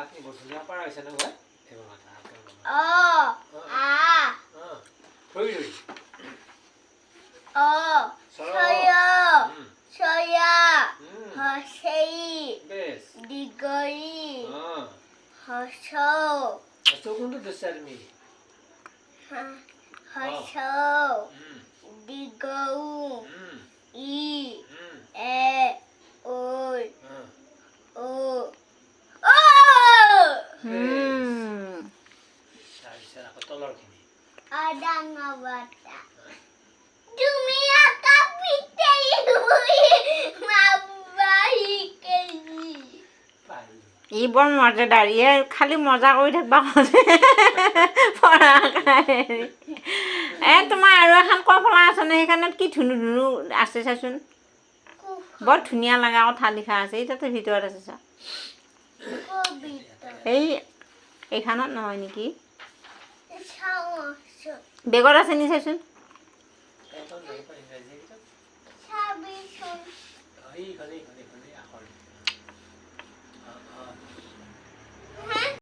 কি বস্তুটা পাৰা হৈছে নহয় এইবোৰ মাথা থৈ ৰৈ বেছ কোনটো দিছা তুমি তলৰখিনি ই বৰ মজাদাৰ ইয়ে খালি মজা কৰি থাকিবা পঢ়া তোমাৰ আৰু এখন কফলা আছে নে সেইখনত কি ধুনু ধুনু আছে চাচোন বৰ ধুনীয়া লগা কথা লিখা আছে এতিয়াতো ভিতৰত আছে চা এইখনত নহয় নেকি বেগত আছে নি চাচোন